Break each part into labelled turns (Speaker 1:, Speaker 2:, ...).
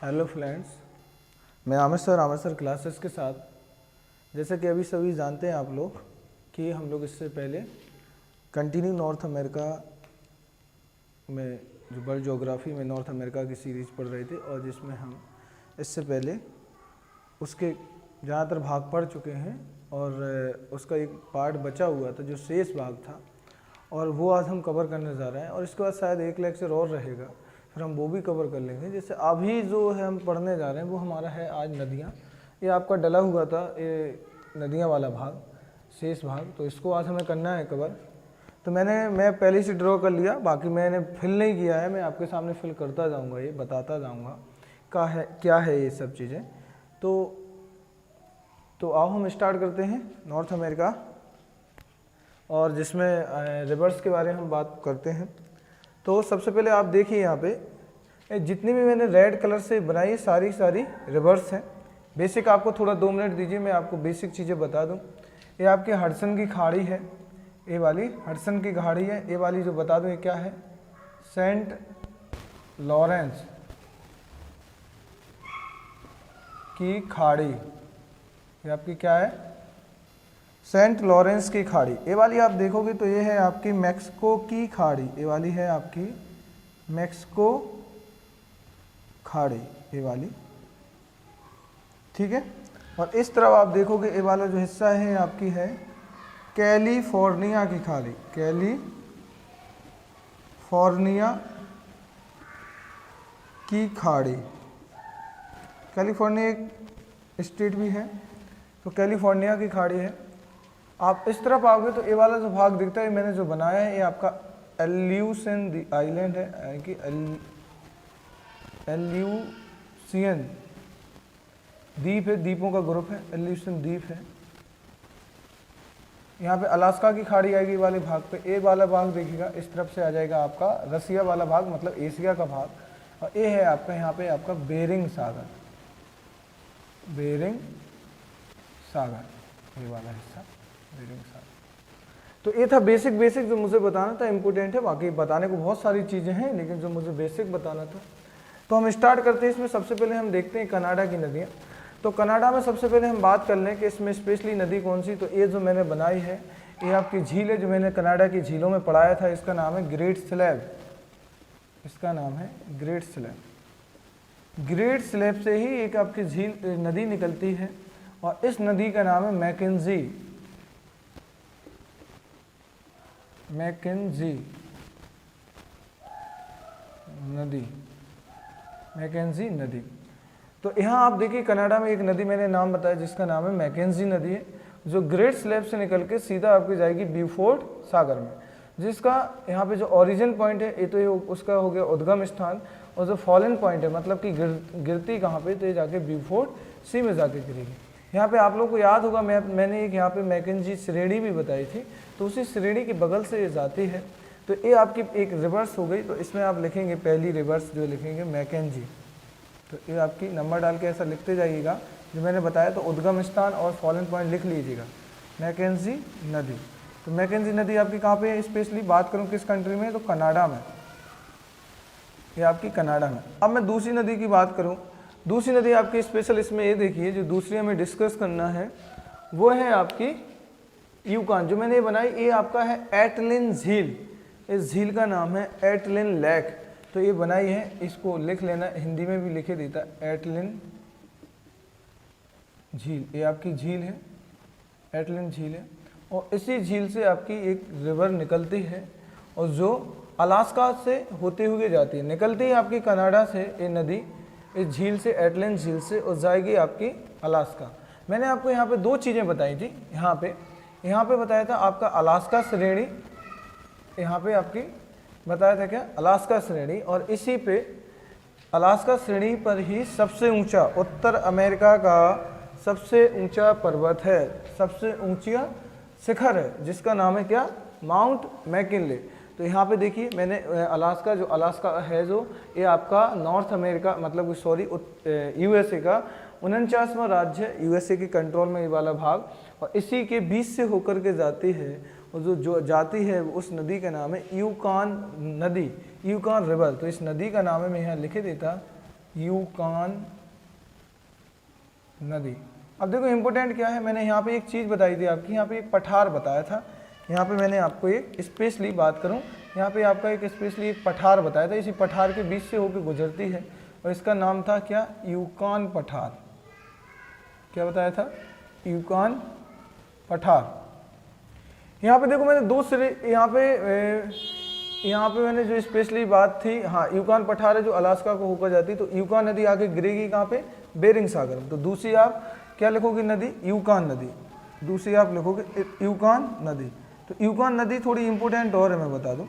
Speaker 1: Hello friends, मैं Aamir sir classes के साथ, जैसा कि अभी सभी जानते हैं आप लोग कि हम लोग इससे पहले कंटिन्यू नॉर्थ अमेरिका में जो वर्ल्ड ज्योग्राफी में नॉर्थ अमेरिका की सीरीज़ पढ़ रहे थे और जिसमें हम इससे पहले उसके ज़्यादातर भाग पढ़ चुके हैं और उसका एक पार्ट बचा हुआ था जो शेष भाग था और वो आज हम कवर करने जा रहे हैं। और इसके बाद शायद एक लेक्चर और रहेगा, फिर हम वो भी कवर कर लेंगे। जैसे अभी जो है हम पढ़ने जा रहे हैं वो हमारा है आज नदियाँ। ये आपका डला हुआ था, ये नदियाँ वाला भाग, शेष भाग, तो इसको आज हमें करना है कवर। तो मैं पहले से ड्रॉ कर लिया, बाकी मैंने फिल नहीं किया है, मैं आपके सामने फिल करता जाऊँगा, ये बताता जाऊँगा क्या है ये सब चीज़ें। तो आओ हम स्टार्ट करते हैं नॉर्थ अमेरिका, और जिसमें रिवर्स के बारे में हम बात करते हैं। तो सबसे पहले आप देखिए यहाँ पे जितनी भी मैंने रेड कलर से बनाई सारी रिवर्स हैं। बेसिक आपको थोड़ा 2 मिनट दीजिए, मैं आपको बेसिक चीज़ें बता दूँ। ये आपकी हडसन की खाड़ी है, ये वाली हडसन की खाड़ी है। ये वाली जो बता दूँ ये क्या है, सेंट लॉरेंस की खाड़ी। ये आपकी क्या है, सेंट लॉरेंस की खाड़ी। ये वाली आप देखोगे तो ये है आपकी मैक्सिको की खाड़ी, ये वाली है आपकी मैक्सिको खाड़ी, ये वाली, ठीक है। और इस तरफ आप देखोगे ये वाला जो हिस्सा है आपकी है कैलिफोर्निया की खाड़ी, कैलिफोर्निया की खाड़ी। कैलिफोर्निया एक स्टेट भी है, तो कैलिफोर्निया की खाड़ी है। आप इस तरफ आओगे तो ये वाला जो भाग दिखता है मैंने जो बनाया है ये आपका एल्यूसियन आइलैंड है, यानी कि एल्यूसियन द्वीप है, द्वीपों का ग्रुप है, एल्यूसियन द्वीप है। यहाँ पे अलास्का की खाड़ी आएगी वाले भाग पे। ए वाला भाग देखिएगा इस तरफ से आ जाएगा आपका रसिया वाला भाग, मतलब एशिया का भाग। और ये है आपका यहाँ पे आपका बेरिंग सागर, बेरिंग सागर, ये वाला हिस्सा बेरिंग सागर। तो ये था बेसिक जो मुझे बताना था, इम्पोर्टेंट है। बाकी बताने को बहुत सारी चीज़ें हैं, लेकिन जो मुझे बेसिक बताना था। तो हम स्टार्ट करते हैं। इसमें सबसे पहले हम देखते हैं कनाडा की नदियाँ। तो कनाडा में सबसे पहले हम बात कर लें कि इसमें स्पेशली नदी कौन सी। तो ये जो मैंने बनाई है ये आपकी झील है, जो मैंने कनाडा की झीलों में पढ़ाया था। इसका नाम है ग्रेट स्लैब, इसका नाम है ग्रेट स्लैब। ग्रेट स्लैब से ही एक आपकी झील नदी निकलती है और इस नदी का नाम है मैकेंजी नदी, मैकेंजी नदी। तो यहाँ आप देखिए कनाडा में एक नदी मैंने नाम बताया जिसका नाम है मैकेंजी नदी है, जो ग्रेट स्लैब से निकल के सीधा आपकी जाएगी ब्यूफोर्ट सागर में, जिसका यहाँ पे जो ओरिजिन पॉइंट है ये तो ये उसका हो गया उद्गम स्थान, और जो फॉलन पॉइंट है मतलब कि गिरती कहाँ पे, तो ये जाके ब्यूफोर्ट सी में जाके गिरेगी। यहाँ पे आप लोग को याद होगा मैंने एक यहाँ पे मैकेंजी श्रेणी भी बताई थी, तो उसी श्रेणी के बगल से ये जाती है। तो ये आपकी एक रिवर्स हो गई। तो इसमें आप लिखेंगे पहली रिवर्स जो लिखेंगे मैकेंजी, तो ये आपकी नंबर डाल के ऐसा लिखते जाइएगा जो मैंने बताया। तो उद्गम स्थान और फॉलन पॉइंट लिख लीजिएगा, मैकेंजी नदी। तो मैकेंजी नदी आपकी कहाँ पे है, स्पेशली बात करूँ किस कंट्री में, तो कनाडा में, ये आपकी कनाडा में। अब मैं दूसरी नदी की बात करूँ, दूसरी नदी आपकी स्पेशल इसमें ये देखिए जो दूसरी हमें डिस्कस करना है वो है आपकी यूकान। जो मैंने ये बनाई ये आपका है एटलिन झील, इस झील का नाम है एटलिन लेक। तो ये बनाई है, इसको लिख लेना, हिंदी में भी लिखे देता है एटलिन झील। ये आपकी झील है, एटलिन झील है। और इसी झील से आपकी एक रिवर निकलती है और जो अलास्का से होते हुए जाती है, निकलती है आपकी कनाडा से ये नदी, इस झील से, एटलिन झील से, और जाएगी आपकी अलास्का। मैंने आपको यहाँ पे 2 चीज़ें बताई थी। यहाँ पे बताया था आपका अलास्का श्रेणी, यहाँ पे आपकी बताया था क्या, अलास्का श्रेणी। और इसी पे अलास्का श्रेणी पर ही सबसे ऊंचा, उत्तर अमेरिका का सबसे ऊंचा पर्वत है, सबसे ऊंचा शिखर है, जिसका नाम है क्या, माउंट मैकिनले। तो यहाँ पे देखिए मैंने अलास्का, जो अलास्का है जो ये आपका नॉर्थ अमेरिका मतलब सॉरी यूएसए का 49वां राज्य है, यूएसए के कंट्रोल में ये वाला भाग, और इसी के बीच से होकर के जाती है। और जो जाती है उस नदी का नाम है यूकान नदी, यूकान रिवर। तो इस नदी का नाम है, मैं यहाँ लिखे देता यूकॉन नदी। अब देखो इम्पोर्टेंट क्या है, मैंने यहाँ पे एक चीज़ बताई थी आपकी, यहाँ पे एक पठार बताया था, यहाँ पे मैंने आपको एक स्पेशली बात करूँ, यहाँ पे आपका एक स्पेशली एक पठार बताया था, इसी पठार के बीच से होकर गुजरती है और इसका नाम था क्या, यूकॉन पठार। क्या बताया था, यूकॉन पठार। यहाँ पे देखो मैंने दो सिरे, यहाँ पे मैंने जो स्पेशली बात थी, हाँ यूकॉन पठार है जो अलास्का को होकर जाती है, तो यूकॉन नदी आके गिरेगी कहाँ पे, बेरिंग सागर में। तो दूसरी आप क्या लिखोगे नदी, यूकॉन नदी, दूसरी आप लिखोगे यूकॉन नदी। तो यूकॉन नदी थोड़ी इंपॉर्टेंट और है, मैं बता दूं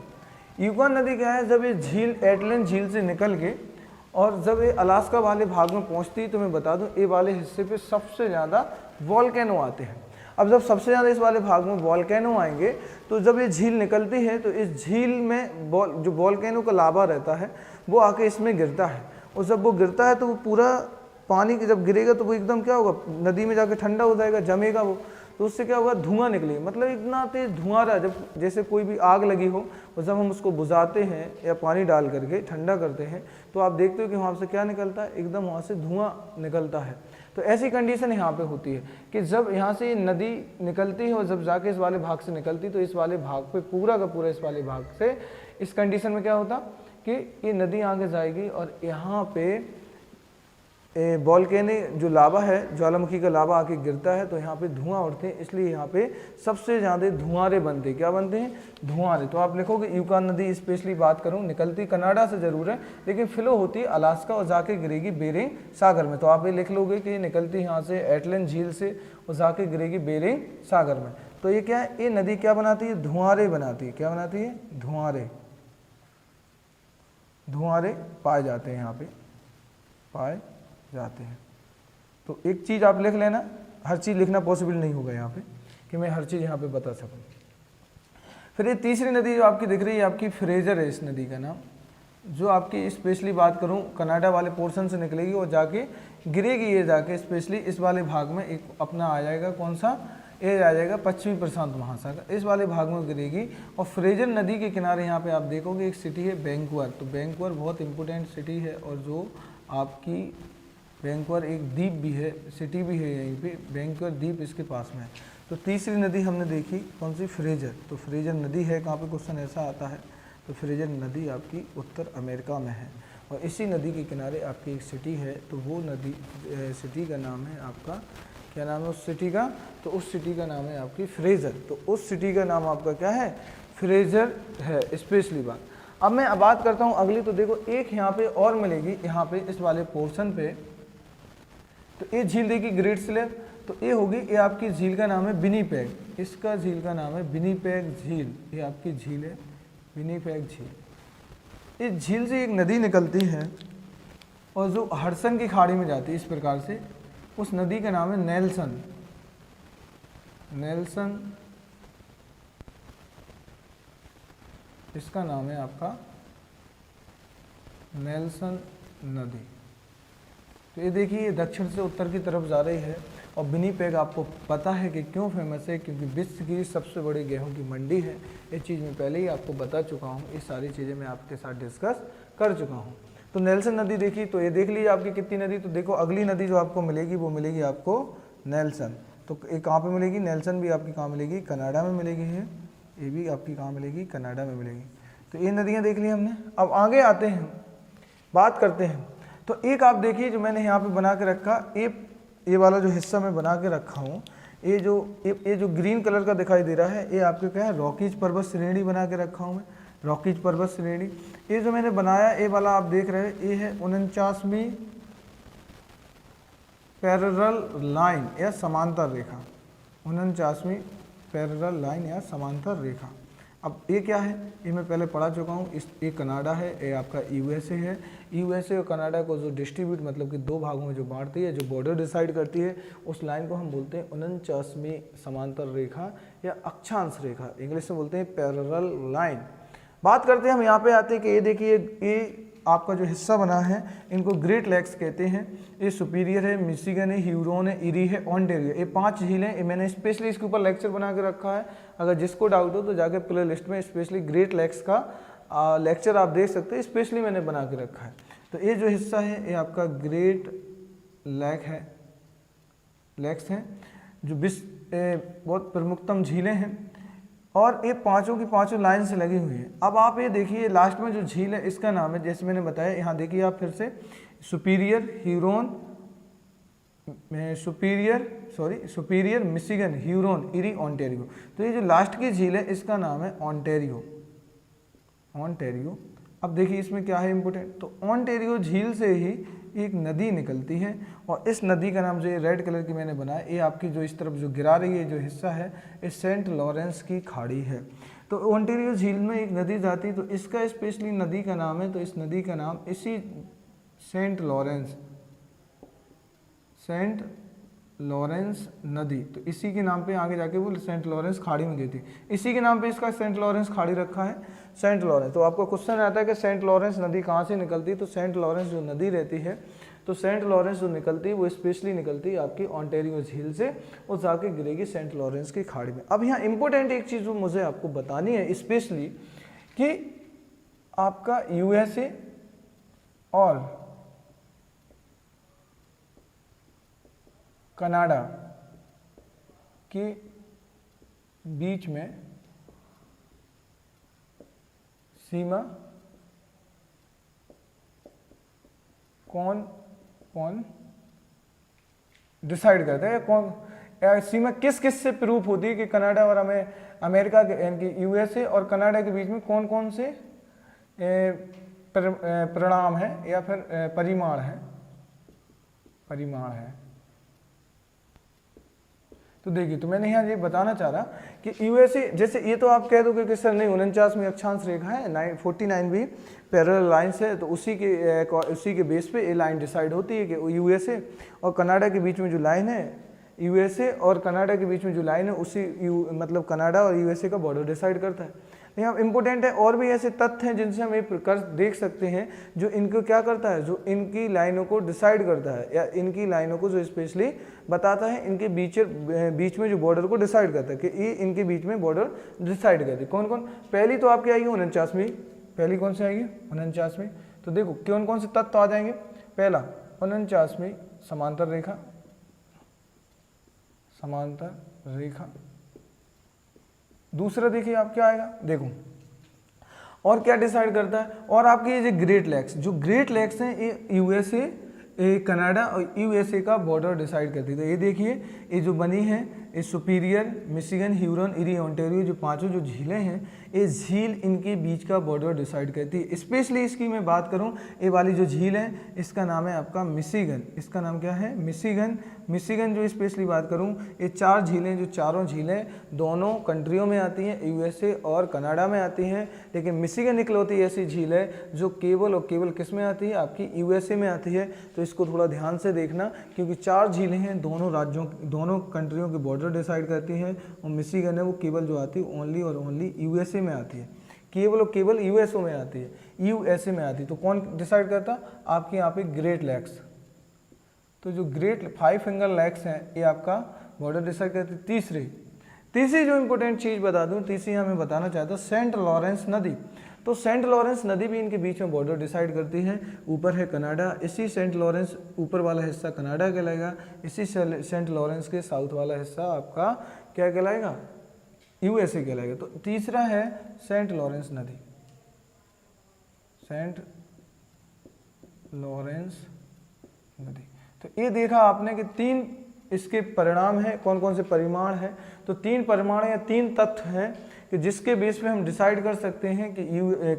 Speaker 1: यूकॉन नदी क्या है, जब ये झील एटलांटिक झील से निकल के और जब ये अलास्का वाले भाग में पहुंचती है, तो मैं बता दूं ये वाले हिस्से पे सबसे ज़्यादा वॉल्केनो आते हैं। अब जब सबसे ज़्यादा इस वाले भाग में वॉल्केनो आएंगे, तो जब ये झील निकलती है तो इस झील में जो वॉल्केनो का लावा रहता है वो आके इसमें गिरता है, और जब वो गिरता है तो वो पूरा पानी की जब गिरेगा तो वो एकदम क्या होगा, नदी में जाके ठंडा हो जाएगा, जमेगा वो, तो उससे क्या होगा, धुआं निकलेगा। मतलब इतना तेज धुआं रहा, जब जैसे कोई भी आग लगी हो और जब हम उसको बुझाते हैं या पानी डाल करके ठंडा करते हैं, तो आप देखते हो कि वहाँ से क्या निकलता है, एकदम वहाँ से धुआं निकलता है। तो ऐसी कंडीशन यहाँ पे होती है कि जब यहाँ से नदी निकलती है और जब जाके इस वाले भाग से निकलती, तो इस वाले भाग पे पूरा का पूरा इस वाले भाग से इस कंडीशन में क्या होता कि ये नदी आगे जाएगी और यहाँ पे वॉल्केनो जो लावा है, ज्वालामुखी का लावा आके गिरता है, तो यहाँ पे धुआं उड़ते हैं, इसलिए यहाँ पे सबसे ज़्यादा धुआंरे बनते हैं। क्या बनते हैं, धुआंरे। तो आप लिखोगे यूकॉन नदी, स्पेशली बात करूँ निकलती कनाडा से ज़रूर है, लेकिन फ्लो होती है अलास्का और जाके गिरेगी बेरिंग सागर में। तो आप ये लिख लोगे कि निकलती यहाँ से एटलांटिक झील से और जाके गिरेगी बेरिंग सागर में। तो ये क्या है, ये नदी क्या बनाती है, धुआंरे बनाती है। क्या बनाती है, धुआंरे, धुआंरे पाए जाते हैं, यहाँ पे पाए जाते हैं। तो एक चीज़ आप लिख लेना, हर चीज़ लिखना पॉसिबल नहीं होगा यहाँ पे कि मैं हर चीज़ यहाँ पे बता सकूँ। फिर ये तीसरी नदी जो आपकी दिख रही है, आपकी फ्रेजर है इस नदी का नाम, जो आपकी स्पेशली बात करूँ कनाडा वाले पोर्शन से निकलेगी और जाके गिरेगी, ये जाके स्पेशली इस वाले भाग में एक अपना आ जाएगा, कौन सा, ये आ जाएगा पश्चिमी प्रशांत महासागर, इस वाले भाग में गिरेगी। और फ्रेजर नदी के किनारे यहाँ पे आप देखोगे एक सिटी है वैंकूवर। तो वैंकूवर बहुत इंपॉर्टेंट सिटी है, और जो आपकी वैंकूवर एक द्वीप भी है, सिटी भी है यहीं पे, वैंकूवर द्वीप इसके पास में है। तो तीसरी नदी हमने देखी कौन सी, फ्रेजर। तो फ्रेजर नदी है कहाँ पे, क्वेश्चन ऐसा आता है। तो फ्रेजर नदी आपकी उत्तर अमेरिका में है, और इसी नदी के किनारे आपकी एक सिटी है, तो वो नदी सिटी का नाम है आपका, क्या नाम है उस सिटी का, तो उस सिटी का नाम है आपकी फ्रेजर। तो उस सिटी का नाम आपका क्या है, फ्रेजर है, स्पेशली बात। अब मैं बात करता हूँ अगली। तो देखो एक यहाँ पे और मिलेगी, यहाँ पे इस वाले पोर्शन पे, तो ये झील देखी ग्रेट स्लैब, तो ये होगी, ये आपकी झील का नाम है विनीपेग, इसका झील का नाम है विनीपेग झील, ये आपकी झील है विनीपेग झील। इस झील से एक नदी निकलती है और जो हडसन की खाड़ी में जाती है इस प्रकार से, उस नदी का नाम है नेल्सन, नेल्सन, इसका नाम है आपका नेल्सन नदी। तो ये देखिए दक्षिण से उत्तर की तरफ जा रही है, और विनीपेग आपको पता है कि क्यों फेमस है, क्योंकि विश्व की सबसे बड़ी गेहूं की मंडी है। ये चीज़ मैं पहले ही आपको बता चुका हूँ, ये सारी चीज़ें मैं आपके साथ डिस्कस कर चुका हूँ। तो नेल्सन नदी देखी, तो ये देख लीजिए आपकी कितनी नदी। तो देखो अगली नदी जो आपको मिलेगी वो मिलेगी आपको नेल्सन। तो ये कहाँ पर मिलेगी, नेल्सन भी आपकी कहाँ मिलेगी, कनाडा में मिलेगी है, ये भी आपकी कहाँ मिलेगी, कनाडा में मिलेगी। तो ये नदियाँ देख ली हमने। अब आगे आते हैं, बात करते हैं। तो एक आप देखिए जो मैंने यहाँ पे बना के रखा, ये वाला जो हिस्सा मैं बना के रखा हूँ, ये जो ग्रीन कलर का दिखाई दे रहा है, ये आपके क्या है, रॉकीज पर्वत श्रेणी बना के रखा हूँ मैं, रॉकीज पर्वत श्रेणी। ये जो मैंने बनाया, ये वाला आप देख रहे हैं, ये है 49वीं पैरेलल लाइन या समांतर रेखा, 49वीं पैरेलल लाइन या समांतर रेखा। अब ये क्या है, ये मैं पहले पढ़ा चुका हूँ। ये कनाडा है, ये आपका यूएसए है। यूएसए और कनाडा को जो डिस्ट्रीब्यूट मतलब कि दो भागों में जो बांटती है, जो बॉर्डर डिसाइड करती है, उस लाइन को हम बोलते हैं 49वीं समांतर रेखा या अक्षांश रेखा, इंग्लिश में बोलते हैं पैरेलल लाइन। बात करते हैं हम यहाँ पे आते हैं कि ये देखिए, ये आपका जो हिस्सा बना है इनको ग्रेट लेक्स कहते हैं। ये सुपीरियर है, मिशिगन है, ह्यूरोन है, इरी है, ओंटारियो, ये 5 झीलें। ये मैंने स्पेशली इसके ऊपर लेक्चर बना के रखा है, अगर जिसको डाउट हो तो जाके प्ले लिस्ट में स्पेशली ग्रेट लेक्स का लेक्चर आप देख सकते हैं, स्पेशली मैंने बना के रखा है। तो ये जो हिस्सा है ये आपका ग्रेट लेक्स हैं, जो बहुत प्रमुखतम झीलें हैं, और ये पांचों की पांचों लाइन से लगी हुई है। अब आप ये देखिए लास्ट में जो झील है इसका नाम है, जैसे मैंने बताया, यहाँ देखिए आप फिर से superior Michigan Huron eri Ontario. तो ये जो लास्ट की झील है इसका नाम है ओंटारियो। अब देखिए इसमें क्या है इंपोर्टेंट, तो ओंटारियो झील से ही एक नदी निकलती है, और इस नदी का नाम जो ये रेड कलर की मैंने बनाया, ये आपकी जो इस तरफ जो गिरा रही है जो हिस्सा है, ये सेंट लॉरेंस की खाड़ी है। तो ओंटारियो झील में एक नदी जाती है, तो इसका स्पेशली नदी का नाम है, तो इस नदी का नाम इसी सेंट लॉरेंस नदी, तो इसी के नाम पे आगे जाके वो सेंट लॉरेंस खाड़ी में गिरती है, इसी के नाम पे इसका सेंट लॉरेंस खाड़ी रखा है, सेंट लॉरेंस। तो आपको क्वेश्चन आता है कि सेंट लॉरेंस नदी कहाँ से निकलती है, तो सेंट लॉरेंस जो नदी रहती है, तो सेंट लॉरेंस जो निकलती है वो स्पेशली निकलती है आपकी ओंटारियो झील से, और जाके गिरेगी सेंट लॉरेंस की खाड़ी में। अब यहाँ इंपॉर्टेंट एक चीज़ जो मुझे आपको बतानी है स्पेशली, कि आपका यूएसए और कनाडा के बीच में सीमा कौन डिसाइड करता है, या सीमा किस से प्रूफ होती है कि कनाडा और अमेरिका के, यानी यूएसए और कनाडा के बीच में कौन कौन से परिणाम है या फिर परिमाण है। तो देखिए, तो मैंने यहाँ ये बताना चाह रहा कि यूएसए, जैसे ये तो आप कह दोगे कि सर नहीं 49वीं अक्षांश रेखा है, 49वीं पैरेलल लाइन्स है, तो उसी के बेस पे ये लाइन डिसाइड होती है कि यूएसए और कनाडा के बीच में जो लाइन है, यूएसए और कनाडा के बीच में जो लाइन है उसी मतलब कनाडा और यूएसए का बॉर्डर डिसाइड करता है। यहाँ इंपॉर्टेंट है, और भी ऐसे तथ्य हैं जिनसे हम ये देख सकते हैं जो इनको क्या करता है, जो इनकी लाइनों को डिसाइड करता है, या इनकी लाइनों को जो स्पेशली बताता है, इनके बीच में जो बॉर्डर को डिसाइड करता है, कि ये इनके बीच में बॉर्डर डिसाइड करती है। कौन कौन, पहली तो आपकी आएगी 49वीं, पहली कौन सी आएगी 49वीं। तो देखो कौन कौन से तत्व आ जाएंगे, पहला 49वीं समांतर रेखा, दूसरा देखिए आप क्या आएगा, देखो और क्या डिसाइड करता है, और आपके ये जो ग्रेट लेक्स हैं, ये यूएसए, कनाडा और यूएसए का बॉर्डर डिसाइड करती है। तो ये देखिए, ये जो बनी है, ये superior Michigan Huron eri Ontario, जो पांचों जो झीलें हैं, ये झील इनके बीच का बॉर्डर डिसाइड करती है। स्पेशली इसकी मैं बात करूं, ये वाली जो झील है इसका नाम है आपका मिशिगन, इसका नाम क्या है, मिशिगन जो स्पेशली बात करूं, ये चार झीलें, जो चारों झीलें दोनों कंट्रियों में आती हैं, यूएसए और कनाडा में आती हैं, लेकिन मिशिगन इकलौती ऐसी झील है जो केवल और केवल किस में आती है, आपकी यूएसए में आती है। तो इसको थोड़ा ध्यान से देखना, क्योंकि चार झीलें हैं, दोनों कंट्रियों के बॉर्डर डिसाइड करती है, और मिशिगन है वो केवल जो आती है ओनली और ओनली यूएसए में आती है, केवल और केवल यूएसए में आती है। तो कौन डिसाइड करता, आपके यहाँ पे ग्रेट लेक्स, तो जो ग्रेट 5 फिंगर लेक्स हैं ये आपका बॉर्डर डिसाइड करते हैं। तीसरी जो इंपॉर्टेंट चीज़ बता दूं, तीसरी हमें बताना चाहता हूँ, सेंट लॉरेंस नदी। तो सेंट लॉरेंस नदी भी इनके बीच में बॉर्डर डिसाइड करती है। ऊपर है कनाडा, इसी सेंट लॉरेंस ऊपर वाला हिस्सा कनाडा कहलाएगा, इसी सेंट लॉरेंस के साउथ वाला हिस्सा आपका क्या कहलाएगा, यूएसए कहलाएगा। तो तीसरा है सेंट लॉरेंस नदी, तो ये देखा आपने कि 3 इसके परिणाम हैं, कौन कौन से परिमाण हैं। तो 3 परिमाण या 3 तत्व हैं कि जिसके बेस पे हम डिसाइड कर सकते हैं कि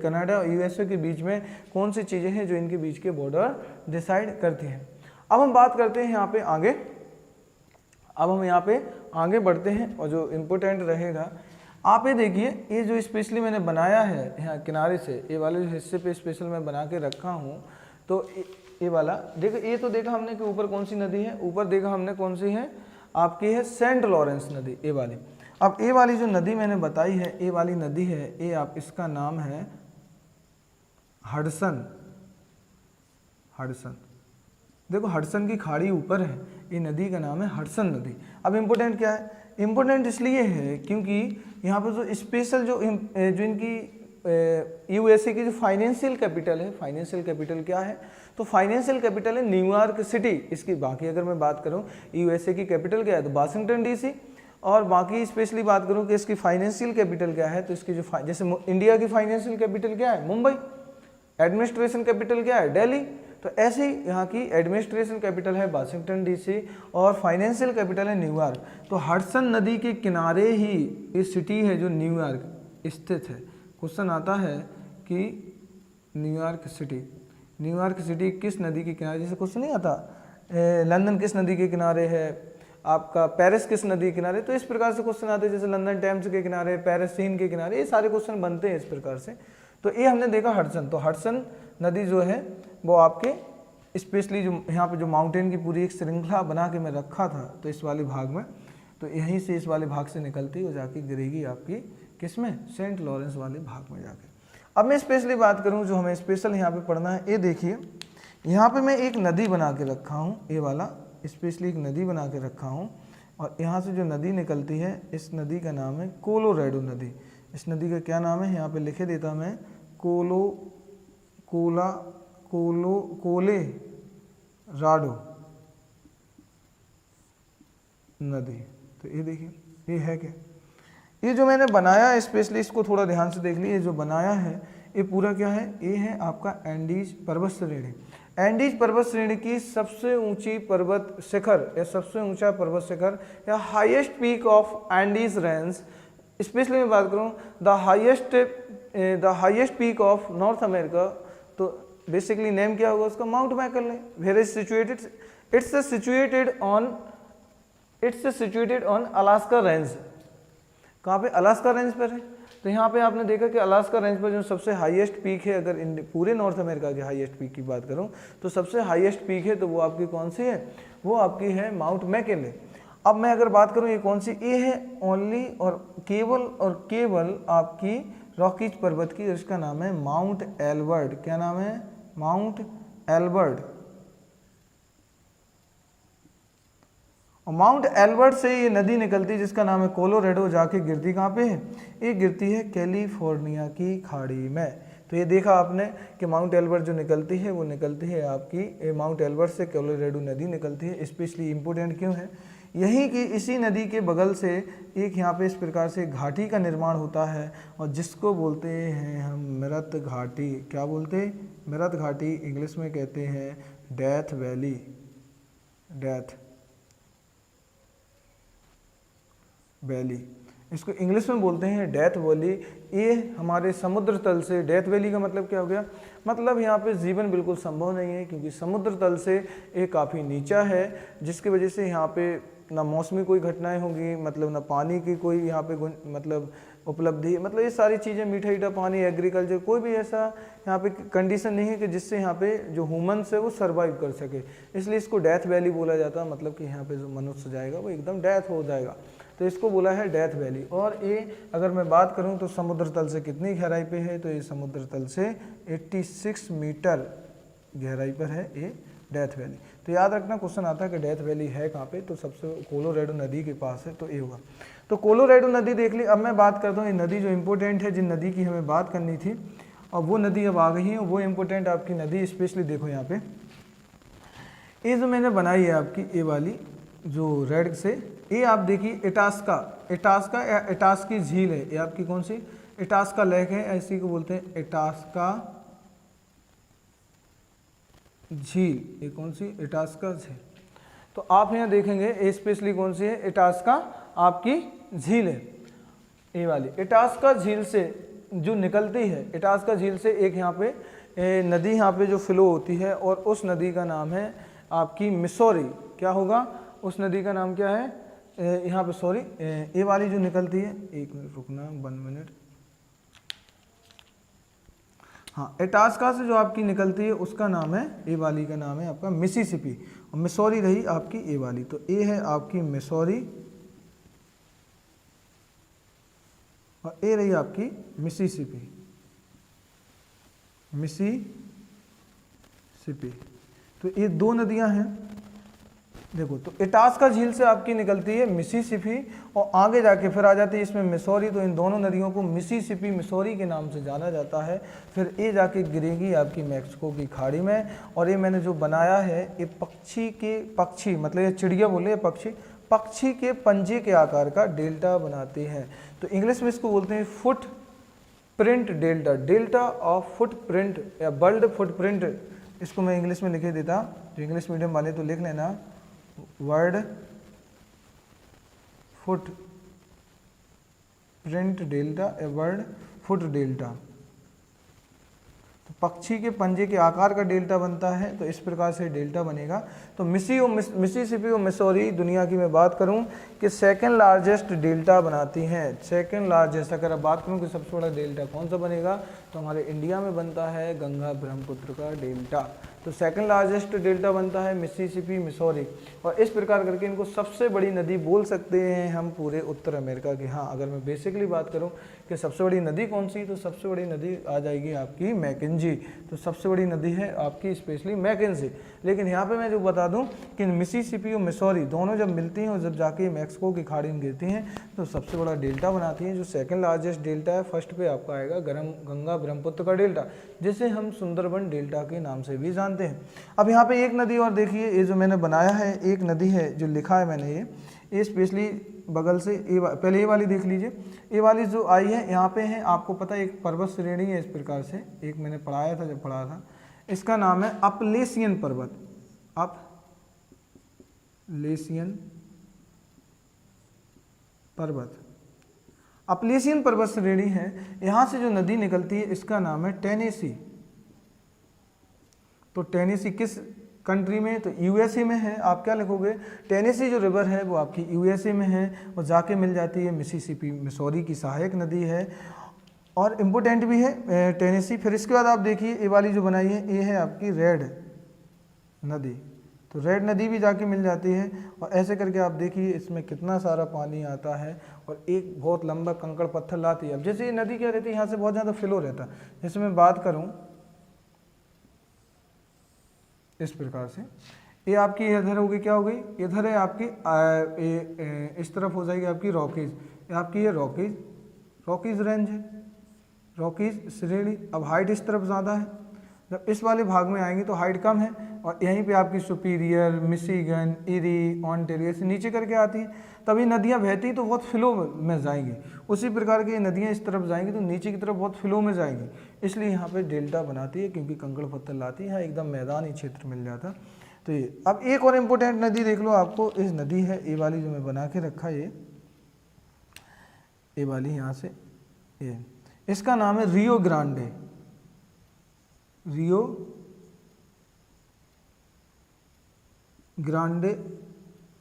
Speaker 1: कनाडा और यूएसए के बीच में कौन सी चीज़ें हैं जो इनके बीच के बॉर्डर डिसाइड करती हैं। अब हम बात करते हैं यहाँ पे आगे, अब हम यहाँ पे आगे बढ़ते हैं, और जो इम्पोर्टेंट रहेगा आप ये देखिए, ये जो स्पेशली मैंने बनाया है यहाँ किनारे से, ये वाले हिस्से पे स्पेशल मैं बना के रखा हूँ। तो ये वाला देखो, ये तो देखा हमने कि ऊपर कौन सी नदी है, ऊपर देखा हमने कौन सी है, आपकी है सेंट लॉरेंस नदी, ये वाली। अब ये वाली जो नदी मैंने बताई है, ये वाली नदी है, ये आप इसका नाम है हडसन। देखो हडसन की खाड़ी ऊपर है, ये नदी का नाम है हडसन नदी। अब इम्पोर्टेंट क्या है, इम्पोर्टेंट इसलिए है क्योंकि यहाँ पर जो स्पेशल जो इनकी यूएसए की जो फाइनेंशियल कैपिटल है, फाइनेंशियल कैपिटल क्या है, तो फाइनेंशियल कैपिटल है न्यूयॉर्क सिटी। इसकी बाकी अगर मैं बात करूं यूएसए की कैपिटल क्या है तो वाशिंगटन डीसी, और बाकी स्पेशली बात करूं कि इसकी फाइनेंशियल कैपिटल क्या है तो इसकी जो जैसे इंडिया की फाइनेंशियल कैपिटल क्या है मुंबई, एडमिनिस्ट्रेशन कैपिटल क्या है दिल्ली, तो ऐसे ही यहाँ की एडमिनिस्ट्रेशन कैपिटल है वाशिंगटन डीसी और फाइनेंशियल कैपिटल है न्यूयॉर्क। तो हडसन नदी के किनारे ही ये सिटी है जो न्यूयॉर्क स्थित है। क्वेश्चन आता है कि न्यूयॉर्क सिटी किस नदी के किनारे, जैसे क्वेश्चन नहीं आता लंदन किस नदी के किनारे है, आपका पेरिस किस नदी के किनारे, तो इस प्रकार से क्वेश्चन आते हैं, जैसे लंदन टेम्स के किनारे, पेरिस सीन के किनारे, ये सारे क्वेश्चन बनते हैं इस प्रकार से। तो ये हमने देखा हडसन, तो हडसन नदी जो है वो आपके स्पेशली जो यहाँ पे जो माउंटेन की पूरी एक श्रृंखला बना के मैं रखा था तो इस वाले भाग में, तो यहीं से इस वाले भाग से निकलती है और जाके गिरेगी आपकी किस में, सेंट लॉरेंस वाले भाग में जाके। अब मैं स्पेशली बात करूँ जो हमें स्पेशल यहाँ पे पढ़ना है, ये देखिए यहाँ पे मैं एक नदी बना के रखा हूँ, ये वाला स्पेशली एक नदी बना के रखा हूँ, और यहाँ से जो नदी निकलती है इस नदी का नाम है कोलोराडो नदी। इस नदी का क्या नाम है यहाँ पे लिखे देता मैं, कोलोराडो नदी। तो ये देखिए ये है क्या, ये जो मैंने बनाया स्पेशली इसको थोड़ा ध्यान से देख लीजिए, जो बनाया है ये पूरा क्या है, ये है आपका एंडीज पर्वत श्रेणी। एंडीज पर्वत श्रेणी की सबसे ऊंची पर्वत शिखर या सबसे ऊंचा पर्वत शिखर या highest peak of Andes range, specially मैं बात करूं the highest peak of North America, तो बेसिकली नेम क्या होगा उसका, Mount McKinley. Where is situated, it's situated on Alaska range. कहाँ पे, अलास्का रेंज पर है। तो यहाँ पे आपने देखा कि अलास्का रेंज पर जो सबसे हाईएस्ट पीक है, अगर पूरे नॉर्थ अमेरिका की हाईएस्ट पीक की बात करूँ तो सबसे हाईएस्ट पीक है तो वो आपकी कौन सी है, वो आपकी है माउंट मैकले। अब मैं अगर बात करूँ ये कौन सी, ये है ओनली और केवल आपकी रॉकीज पर्वत की, इसका नाम है माउंट एल्बर्ट। क्या नाम है, माउंट एल्बर्ट। और माउंट एल्बर्ट से ये नदी निकलती है जिसका नाम है कोलोराडो, जाके गिरती कहाँ पे है, ये गिरती है कैलिफोर्निया की खाड़ी में। तो ये देखा आपने कि माउंट एल्बर्ट जो निकलती है वो निकलती है आपकी माउंट एल्बर्ट से कोलोराडो नदी निकलती है। स्पेशली इम्पोर्टेंट क्यों है, यही कि इसी नदी के बगल से एक यहाँ पे इस प्रकार से घाटी का निर्माण होता है और जिसको बोलते हैं हम मृत घाटी। क्या बोलते हैं, मृत घाटी, इंग्लिश में कहते हैं डेथ वैली, डेथ वैली, इसको इंग्लिश में बोलते हैं डेथ वैली। ये हमारे समुद्र तल से, डेथ वैली का मतलब क्या हो गया, मतलब यहाँ पे जीवन बिल्कुल संभव नहीं है क्योंकि समुद्र तल से ये काफ़ी नीचा है, जिसकी वजह से यहाँ पे ना मौसमी कोई घटनाएं होंगी, मतलब ना पानी की कोई यहाँ पे मतलब उपलब्धि, मतलब ये सारी चीज़ें, मीठा मीठा पानी, एग्रीकल्चर, कोई भी ऐसा यहाँ पे कंडीशन नहीं है कि जिससे यहाँ पे जो ह्यूमन्स है वो सर्वाइव कर सके। इसलिए इसको डेथ वैली बोला जाता है, मतलब कि यहाँ पे जो मनुष्य जाएगा वो एकदम डेथ हो जाएगा, तो इसको बोला है डेथ वैली। और ये अगर मैं बात करूँ तो समुद्र तल से कितनी गहराई पे है, तो ये समुद्र तल से 86 मीटर गहराई पर है ये डेथ वैली। तो याद रखना क्वेश्चन आता है कि डेथ वैली है कहाँ पे, तो सबसे कोलोराडो नदी के पास है, तो ये होगा। तो कोलोराडो नदी देख ली। अब मैं बात करता हूँ ये नदी जो इम्पोर्टेंट है, जिन नदी की हमें बात करनी थी और वो नदी अब आ गई है, वो इम्पोर्टेंट आपकी नदी। स्पेशली देखो यहाँ पे ये जो मैंने बनाई है आपकी ये वाली जो रेड से, ये आप देखिए इटास्का या इटास्की झील है, ये आपकी कौन सी, इटास्का लेक है, ऐसी को बोलते हैं इटास्का झील। ये कौन सी, इटास्का झील। तो आप यहाँ देखेंगे स्पेशली कौन सी है, इटास्का आपकी झील है, ये वाली इटास्का झील से जो निकलती है, इटास्का झील से एक यहाँ पे नदी यहाँ पे जो फ्लो होती है और उस नदी का नाम है आपकी मिसौरी। क्या होगा, उस नदी का नाम क्या है, यहाँ पे सॉरी ये वाली जो निकलती है, एक मिनट रुकना, 1 मिनट, हाँ, इटास्का से जो आपकी निकलती है उसका नाम है, ये वाली का नाम है आपका मिसिसिपी, और मिसौरी रही आपकी ये वाली। तो ये है आपकी मिसौरी और ये रही आपकी मिसिसिपी, मिसिसिपी। तो ये दो नदियां हैं, देखो तो इटास्का झील से आपकी निकलती है मिसिसिपी और आगे जाके फिर आ जाती है इसमें मिसौरी। तो इन दोनों नदियों को मिसिसिपी मिसौरी के नाम से जाना जाता है। फिर ये जाके गिरेगी आपकी मैक्सिको की खाड़ी में। और ये मैंने जो बनाया है ये पक्षी मतलब ये चिड़िया बोले पक्षी के पंजे के आकार का डेल्टा बनाते हैं। तो इंग्लिश में इसको बोलते हैं foot print delta, delta of foot print या बर्ड फुट प्रिंट। इसको मैं इंग्लिश में लिखे देता, जो इंग्लिश मीडियम वाले तो लिख लेना word foot print delta a word foot delta. तो पक्षी के पंजे के आकार का डेल्टा बनता है, तो इस प्रकार से डेल्टा बनेगा। तो मिसिसिपी और मिसौरी दुनिया की मैं बात करूं कि सेकंड लार्जेस्ट डेल्टा बनाती हैं। सेकंड लार्जेस्ट अगर आप बात करूं कि सबसे बड़ा डेल्टा कौन सा बनेगा, तो हमारे इंडिया में बनता है गंगा ब्रह्मपुत्र का डेल्टा। तो सेकंड लार्जेस्ट डेल्टा बनता है मिसिसिपी मिसौरी। और इस प्रकार करके इनको सबसे बड़ी नदी बोल सकते हैं हम पूरे उत्तर अमेरिका की। हाँ, अगर मैं बेसिकली बात करूं कि सबसे बड़ी नदी कौन सी, तो सबसे बड़ी नदी आ जाएगी आपकी मैकेंजी। तो सबसे बड़ी नदी है आपकी स्पेशली मैकेंजी। लेकिन यहाँ पे मैं जो बता दूं कि मिसिसिपी और मिसौरी दोनों जब मिलती हैं और जब जाके मैक्सिको की खाड़ी में गिरती हैं तो सबसे बड़ा डेल्टा बनाती हैं। जो सेकंड लार्जेस्ट डेल्टा है, फर्स्ट पे आपका आएगा गंगा ब्रह्मपुत्र का डेल्टा, जिसे हम सुंदरबन डेल्टा के नाम से भी जानते हैं। अब यहाँ पे एक नदी और देखिए, ये जो मैंने बनाया है एक नदी है जो लिखा है मैंने, ये स्पेशली बगल से पहले ये वाली देख लीजिए। ये वाली जो आई है यहाँ पे है, आपको पता है एक पर्वत श्रेणी है इस प्रकार से, एक मैंने पढ़ाया था जब पढ़ा था, इसका नाम है अपलेशियन पर्वत। अपलेशियन पर्वत, अपलेशियन पर्वत श्रेणी है। यहाँ से जो नदी निकलती है इसका नाम है टेनेसी। तो टेनेसी किस कंट्री में, तो यूएसए में है। आप क्या लिखोगे, टेनेसी जो रिवर है वो आपकी यूएसए में है और जाके मिल जाती है मिसिसिपी मिसौरी की सहायक नदी है और इम्पोर्टेंट भी है टेनेसी। फिर इसके बाद आप देखिए ये वाली जो बनाई है ये है आपकी रेड नदी। तो रेड नदी भी जाके मिल जाती है और ऐसे करके आप देखिए इसमें कितना सारा पानी आता है और एक बहुत लंबा कंकड़ पत्थर लाती है। अब जैसे ये नदी क्या रहती है, यहाँ से बहुत ज़्यादा फ्लो रहता है। जैसे मैं बात करूँ इस प्रकार से, ये आपकी इधर होगी, क्या हो गई, इधर है आपकी इस तरफ हो जाएगी आपकी रॉकीज, आपकी ये रॉकीज रेंज है, रॉकीज श्रेणी। अब हाइट इस तरफ ज़्यादा है, जब इस वाले भाग में आएंगे तो हाइट कम है और यहीं पे आपकी सुपीरियर, मिशिगन, इरी, ऑन्टेरियो से नीचे करके आती हैं। तभी नदियाँ बहती तो बहुत फ्लो में जाएंगी, उसी प्रकार की नदियाँ इस तरफ जाएंगी तो नीचे की तरफ बहुत फ्लो में जाएंगी, इसलिए यहाँ पे डेल्टा बनाती है क्योंकि कंकड़ पत्थर लाती है, यहाँ एकदम मैदानी क्षेत्र मिल जाता। तो ये अब एक और इम्पोर्टेंट नदी देख लो, आपको इस नदी है ये वाली जो मैं बना के रखा, ये वाली यहाँ से, ये इसका नाम है रियो ग्रांडे, रियो ग्रांडे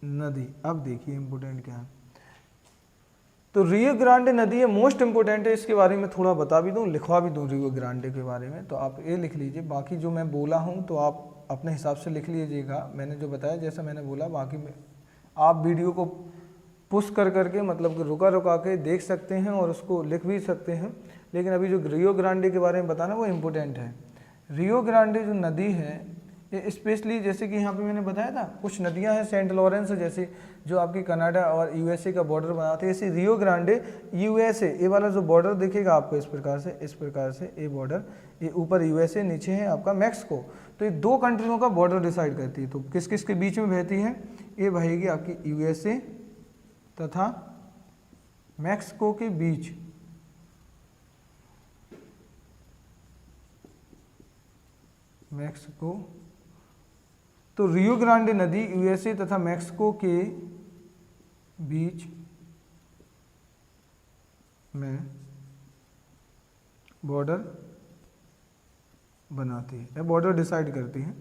Speaker 1: नदी। अब देखिए इंपोर्टेंट क्या है, तो रियो ग्रांडे नदी है, मोस्ट इंपोर्टेंट है। इसके बारे में थोड़ा बता भी दूं, लिखवा भी दूं रियो ग्रांडे के बारे में, तो आप ये लिख लीजिए। बाकी जो मैं बोला हूं तो आप अपने हिसाब से लिख लीजिएगा, मैंने जो बताया जैसा मैंने बोला। बाकी में आप वीडियो को पुश कर करके मतलब कि रुका के देख सकते हैं और उसको लिख भी सकते हैं, लेकिन अभी जो रियो ग्रांडे के बारे में बताना वो इम्पोर्टेंट है। रियो ग्रांडे जो नदी है ये स्पेशली, जैसे कि यहाँ पे मैंने बताया था कुछ नदियाँ हैं सेंट लॉरेंस जैसे जो आपकी कनाडा और यूएसए का बॉर्डर बनाते हैं, ऐसे रियो ग्रांडे यूएसए, ये वाला जो बॉर्डर दिखेगा आपको इस प्रकार से ये बॉर्डर, ये ऊपर यूएसए नीचे है आपका मैक्सिको। तो ये दो कंट्रियों का बॉर्डर डिसाइड करती है। तो किस किस के बीच में बहती है, ये बहेगी आपकी यूएसए तथा मैक्सिको के बीच। मैक्सिको, तो रियो ग्रांडे नदी यूएसए तथा मैक्सिको के बीच में बॉर्डर बनाती है या बॉर्डर डिसाइड करती है।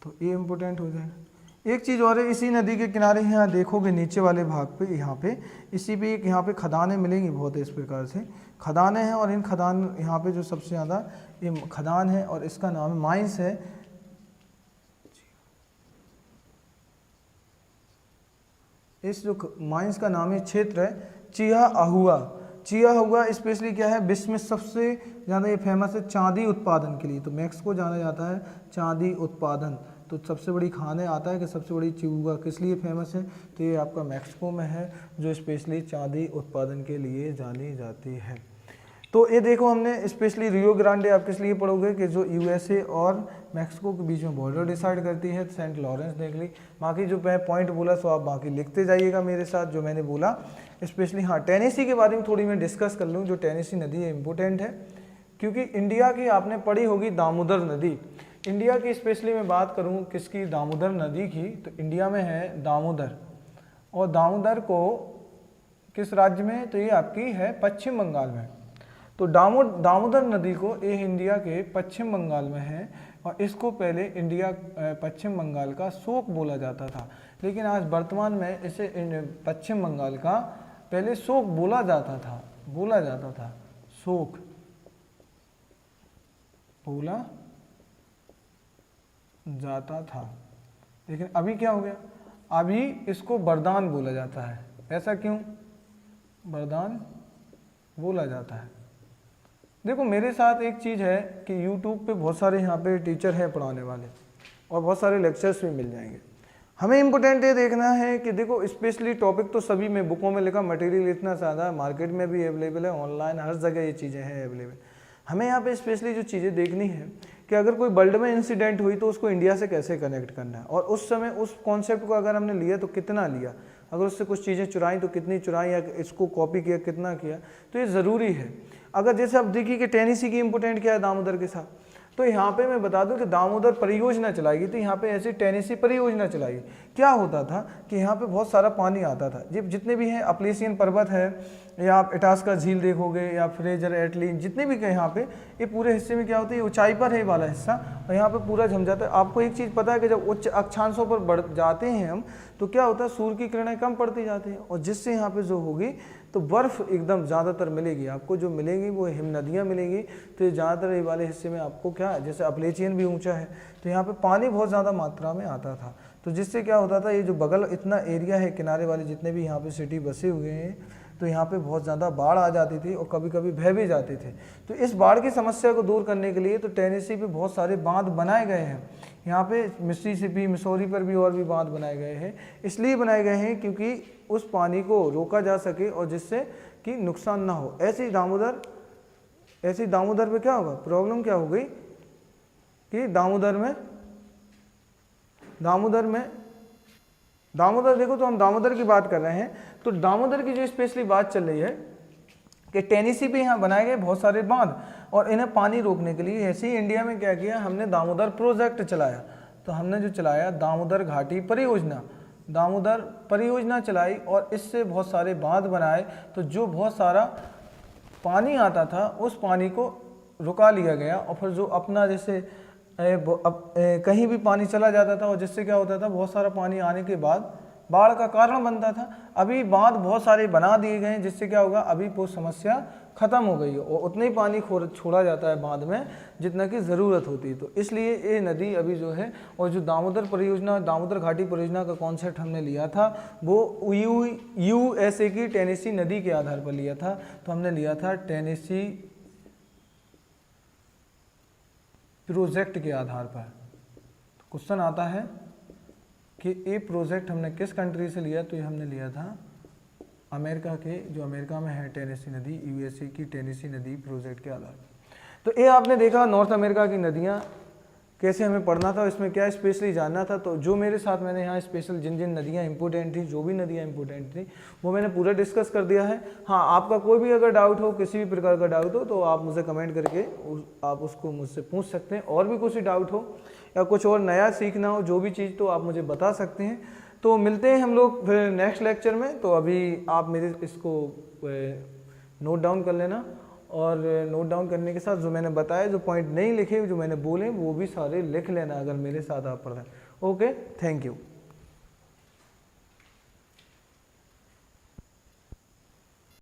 Speaker 1: तो ये इम्पोर्टेंट हो जाएगा। एक चीज़ और है, इसी नदी के किनारे यहाँ देखोगे नीचे वाले भाग पे, यहाँ पे इसी पे एक यहाँ पे खदानें मिलेंगी बहुत इस प्रकार से खदानें हैं, और इन खदान यहाँ पे जो सबसे ज़्यादा ये खदान है और इसका नाम है माइंस है। इस जो माइंस का नाम है क्षेत्र है चियाहुआ। चियाहुआ स्पेशली क्या है, विश्व में सबसे ज़्यादा ये फेमस है चांदी उत्पादन के लिए। तो मैक्सिको जाना जाता है चांदी उत्पादन, तो सबसे बड़ी खान है, आता है कि सबसे बड़ी चीवा किस लिए फेमस है, तो ये आपका मैक्सिको में है, जो स्पेशली चांदी उत्पादन के लिए जानी जाती है। तो ये देखो हमने स्पेशली रियो ग्रांडे आप किस लिए पढ़ोगे कि जो यूएसए और मैक्सिको के बीच में बॉर्डर डिसाइड करती है। सेंट लॉरेंस देख ली, बाकी जो मैं पॉइंट बोला सो आप बाकी लिखते जाइएगा मेरे साथ जो मैंने बोला। स्पेशली हाँ, टेनेसी के बारे में थोड़ी मैं डिस्कस कर लूँ। जो टेनेसी नदी है इम्पोर्टेंट है, क्योंकि इंडिया की आपने पढ़ी होगी दामोदर नदी। इंडिया की स्पेशली मैं बात करूँ किसकी, दामोदर नदी की, तो इंडिया में है दामोदर। और दामोदर को किस राज्य में, तो ये आपकी है पश्चिम बंगाल में। तो दामोदर नदी को ये इंडिया के पश्चिम बंगाल में है, और इसको पहले इंडिया पश्चिम बंगाल का शोक बोला जाता था, लेकिन आज वर्तमान में इसे पश्चिम बंगाल का पहले शोक बोला जाता था शोक बोला जाता था, लेकिन अभी क्या हो गया, अभी इसको वरदान बोला जाता है। ऐसा क्यों वरदान बोला जाता है? देखो मेरे साथ एक चीज़ है कि YouTube पे बहुत सारे यहाँ पे टीचर हैं पढ़ाने वाले, और बहुत सारे लेक्चर्स भी मिल जाएंगे। हमें इम्पोर्टेंट ये देखना है कि देखो स्पेशली टॉपिक तो सभी में बुकों में लिखा, मटेरियल इतना ज़्यादा है, मार्केट में भी अवेलेबल है, ऑनलाइन हर जगह ये चीज़ें हैं अवेलेबल। हमें यहाँ पे स्पेशली जो चीज़ें देखनी है कि अगर कोई वर्ल्ड में इंसिडेंट हुई तो उसको इंडिया से कैसे कनेक्ट करना है, और उस समय उस कॉन्सेप्ट को अगर हमने लिया तो कितना लिया, अगर उससे कुछ चीज़ें चुराई तो कितनी चुराई, या इसको कॉपी किया कितना किया, तो ये ज़रूरी है। अगर जैसे अब देखिए कि टेनेसी की इंपोर्टेंट क्या है दामोदर के साथ, तो यहाँ पे मैं बता दूं कि दामोदर परियोजना चलाएगी, तो यहाँ पे ऐसी टेनेसी परियोजना चलाई। क्या होता था कि यहाँ पे बहुत सारा पानी आता था, जितने भी हैं अपलेशियन पर्वत है, या आप इटास्का झील देखोगे, या फ्रेजर एटली, जितने भी यहाँ पे ये पूरे हिस्से में क्या होता है, ऊंचाई पर है वाला हिस्सा, और यहाँ पे पूरा जम जाता है। आपको एक चीज़ पता है कि जब उच्च अक्षांशों पर बढ़ जाते हैं हम, तो क्या होता है, सूर्य की किरणें कम पड़ती जाती हैं, और जिससे यहाँ पे जो होगी तो बर्फ़ एकदम ज़्यादातर मिलेगी आपको, जो मिलेगी वो हिम नदियाँ मिलेंगी। तो ये ज़्यादातर ये वाले हिस्से में आपको क्या, जैसे अपलेचियन भी ऊंचा है, तो यहाँ पे पानी बहुत ज़्यादा मात्रा में आता था, तो जिससे क्या होता था, ये जो बगल इतना एरिया है किनारे वाले जितने भी यहाँ पे सिटी बसे हुए हैं, तो यहाँ पे बहुत ज़्यादा बाढ़ आ जाती थी, और कभी कभी बह भी जाते थे। तो इस बाढ़ की समस्या को दूर करने के लिए तो टेनेसी पे बहुत सारे बांध बनाए गए हैं। यहाँ पे मिसिसिपी, मिसौरी पर भी और भी बांध बनाए गए हैं। इसलिए बनाए गए हैं क्योंकि उस पानी को रोका जा सके, और जिससे कि नुकसान ना हो। ऐसी दामोदर पे क्या होगा, प्रॉब्लम क्या हो गई कि दामोदर देखो, तो हम दामोदर की बात कर रहे हैं, तो दामोदर की जो स्पेशली बात चल रही है कि टेनेसी पे यहाँ बनाए गए बहुत सारे बांध, और इन्हें पानी रोकने के लिए ऐसे ही इंडिया में क्या किया, हमने दामोदर प्रोजेक्ट चलाया। तो हमने जो चलाया दामोदर घाटी परियोजना चलाई, और इससे बहुत सारे बांध बनाए, तो जो बहुत सारा पानी आता था उस पानी को रुका लिया गया, और फिर जो अपना जैसे कहीं भी पानी चला जाता था, और जिससे क्या होता था, बहुत सारा पानी आने के बाद बाढ़ का कारण बनता था। अभी बांध बहुत सारे बना दिए गए हैं, जिससे क्या होगा, अभी वो समस्या खत्म हो गई है, और उतना ही पानी छोड़ा जाता है बांध में जितना की ज़रूरत होती है। तो इसलिए ये नदी अभी जो है, और जो दामोदर परियोजना, दामोदर घाटी परियोजना का कॉन्सेप्ट हमने लिया था, वो यूएसए की टेनेसी नदी के आधार पर लिया था। तो हमने लिया था टेनेसी प्रोजेक्ट के आधार पर। तो क्वेश्चन आता है कि ये प्रोजेक्ट हमने किस कंट्री से लिया, तो ये हमने लिया था अमेरिका के, जो अमेरिका में है टेनेसी नदी, यूएसए की टेनेसी नदी प्रोजेक्ट के आधार पर। तो ये आपने देखा नॉर्थ अमेरिका की नदियाँ कैसे हमें पढ़ना था, इसमें क्या स्पेशली जानना था। तो जो मेरे साथ मैंने यहाँ स्पेशल जिन जिन नदियाँ इंपॉर्टेंट थी, जो भी नदियाँ इंपॉर्टेंट थी, वो मैंने पूरा डिस्कस कर दिया है। हाँ, आपका कोई भी अगर डाउट हो, किसी भी प्रकार का डाउट हो, तो आप मुझे कमेंट करके आप उसको मुझसे पूछ सकते हैं। और भी कुछ डाउट हो या कुछ और नया सीखना हो, जो भी चीज़, तो आप मुझे बता सकते हैं। तो मिलते हैं हम लोग फिर नेक्स्ट लेक्चर में। तो अभी आप मेरे इसको नोट डाउन कर लेना, और नोट डाउन करने के साथ जो मैंने बताया, जो पॉइंट नहीं लिखे, जो मैंने बोले, वो भी सारे लिख लेना अगर मेरे साथ आप पढ़ रहे हैं। Okay, thank you.